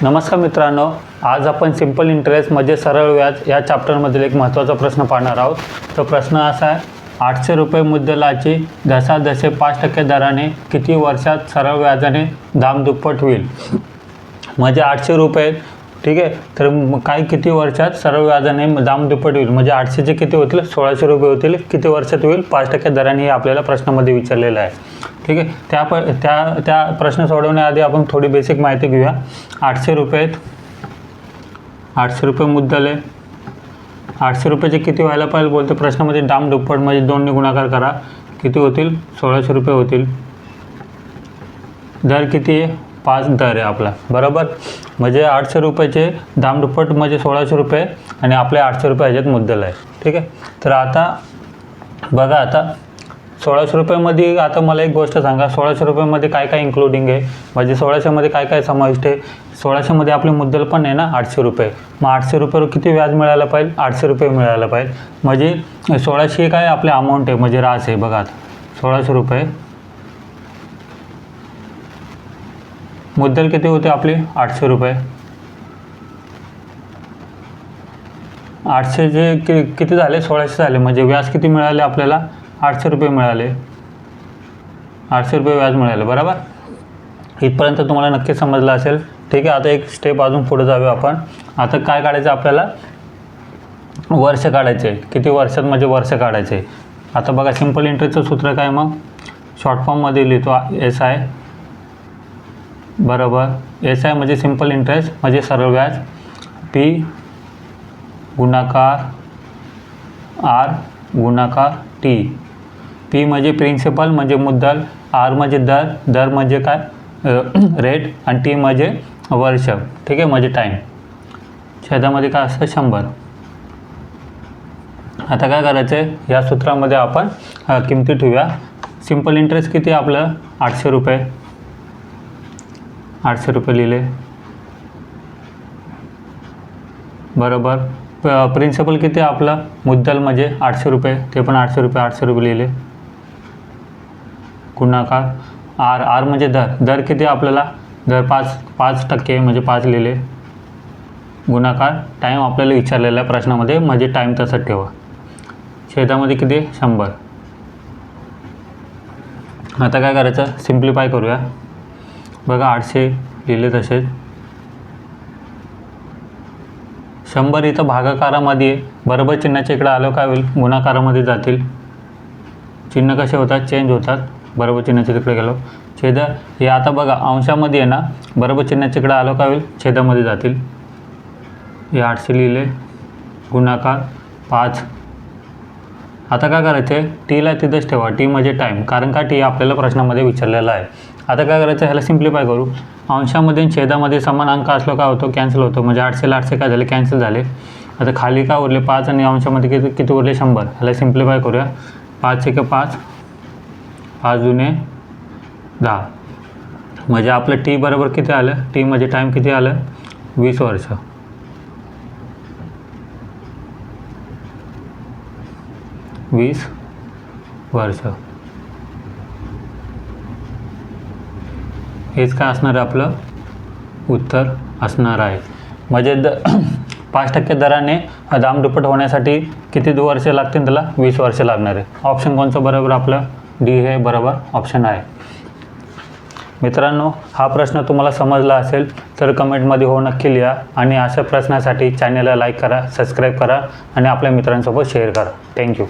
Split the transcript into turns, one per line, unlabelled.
नमस्कार मित्रांनो, आज आपण सिंपल इंटरेस्ट म्हणजे सरळ व्याज या चॅप्टरमधील एक महत्त्वाचा प्रश्न पाहणार आहोत. तो प्रश्न असा आहे, 800 रुपये मुद्दलाची जसाजसे 5% दराने किती वर्षात सरळ व्याजाने दामदुप्पट होईल. म्हणजे 800 रुपये, ठीक आहे, तर काय किती वर्षात सरळ व्याजाने दामदुप्पट होईल. म्हणजे 800चे किती होतील, 1600 रुपये होतील. किती वर्षात होईल, 5% दराने हे आपल्याला प्रश्नामध्ये विचारलेलं आहे. ठीक आहे, त्या प्रश्न सोडवण्याआधी आपण थोडी बेसिक माहिती घेऊया. 800 रुपये मुद्दल आहे. 800 रुपयाचे किती व्हायला पाहिजे बोलतो प्रश्नामध्ये, दामदुप्पट म्हणजे 2ने गुणाकार करा, किती होतील, 1600 रुपये होतील. दर किती आहे, 5 दर आहे आपला, बरोबर. म्हणजे 800 रुपयाचे दामदुप्पट म्हणजे 1600 रुपये आणि आपले 800 रुपये ह्याच्यात मुद्दल आहे. ठीक आहे, तर आता बघा, आता 1600 रुपयामध्ये आता मला एक गोष्ट सांगा, 1600 रुपयामध्ये काय काय इन्क्लुडिंग आहे. म्हणजे 1600मध्ये काय काय समाविष्ट आहे. 1600मध्ये आपले मुद्दल पण आहे ना 800 रुपये. मग 800 रुपयावर किती व्याज मिळायला पाहिजे, 800 रुपये मिळायला पाहिजे. म्हणजे 1600 काय आपले अमाऊंट आहे, म्हणजे रास आहे. बघा आता 1600 रुपये मुद्दल किती होते आपले, 800 रुपये. 800चे किती झाले, 1600 झाले. म्हणजे व्याज किती मिळाले आपल्याला, 800 रुपये मिळाले. 800 रुपये व्याज मिळाले, बरोबर. इथपर्यंत तुम्हाला नक्की समजलं असेल. ठीक आहे, आता एक स्टेप अजून पुढे जाऊया आपण. आता काय काढायचं आपल्याला, वर्ष काढायचे. किती वर्षात म्हणजे वर्ष काढायचे. आता बघा, सिंपल इंटरेस्टचं सूत्र काय, मग शॉर्ट फॉर्ममध्ये लिहितो, SI बरोबर. SI म्हणजे सिंपल इंटरेस्ट म्हणजे सरळ व्याज, P गुणाकार R गुणाकार T. P म्हणजे प्रिन्सिपल म्हणजे मुद्दल, R म्हणजे दर म्हणजे काय, रेट, आणि T म्हणजे वर्ष. ठीक आहे, म्हणजे टाईम. छेदामध्ये काय असतं, 100. आता काय करायचं आहे, या सूत्रामध्ये आपण किमती ठेवूया. सिंपल इंटरेस्ट किती आहे आपलं, 800 रुपये. 800 रुपये लिहिले, बरोबर. प्रिन्सिपल किती आहे आपलं, मुद्दल म्हणजे 800 रुपये, ते पण 800 रुपये लिहिले. गुणाकार R म्हणजे दर किती आपल्याला, दर 5% म्हणजे 5 लिहिले. गुणाकार टाईम आपल्याला विचारलेला आहे प्रश्नामध्ये, म्हणजे टाईम तसंच ठेवा. छेदामध्ये किती, 100. आता काय करायचं, सिम्प्लिफाय करूया. बघा 800 लिहिले तसेच. 100 इथं भागाकारामध्ये आहे, बरोबर. चिन्हाच्या इकडे आलं काय होईल, गुणाकारामध्ये जातील. चिन्ह कसे होतात, चेंज होतात, बरोबर. चिन्हाच्या तिकडे गेलो, छेद हे आता बघा अंशामध्ये आहे ना, बरोबर. चिन्हाच्या इकडे आलं काय होईल, छेदामध्ये जातील. हे 800 लिहिले, गुणाकार 5. आता काय करायचं आहे, टीला तिथंच ठेवा. टी म्हणजे टाईम, कारण का टी आपल्याला प्रश्नामध्ये विचारलेला आहे. आता काय करायचं, ह्याला सिम्प्लिफाय करू. अंशामध्ये आणि छेदामध्ये समान अंक असलो काय होतो, कॅन्सल होतो. म्हणजे 800 काय झाले, कॅन्सल झाले. आता खाली काय उरले, 5, आणि अंशामध्ये किती उरले, 100. ह्याला सिम्प्लिफाय करूया. 5 × 5, 5 दुने 10. म्हणजे आपलं टी बरोबर किती आलं, टी म्हणजे टाईम किती आलं, 20 वर्ष. हेच काय असणार आहे, आपलं उत्तर असणार आहे. म्हणजे 5% दराने दामदुप्पट होण्यासाठी किती वर्ष लागतील, त्याला 20 वर्ष लागणार आहे. ऑप्शन कोणचं बरोबर, आपलं डी हे बरोबर ऑप्शन आहे. मित्रांनो, हा प्रश्न तुम्हाला समजला असेल तर कमेंटमध्ये हो नक्की लिहा. आणि अशा प्रश्नासाठी चॅनलला लाईक करा, सबस्क्राईब करा आणि आपल्या मित्रांसोबत शेअर करा. थँक्यू.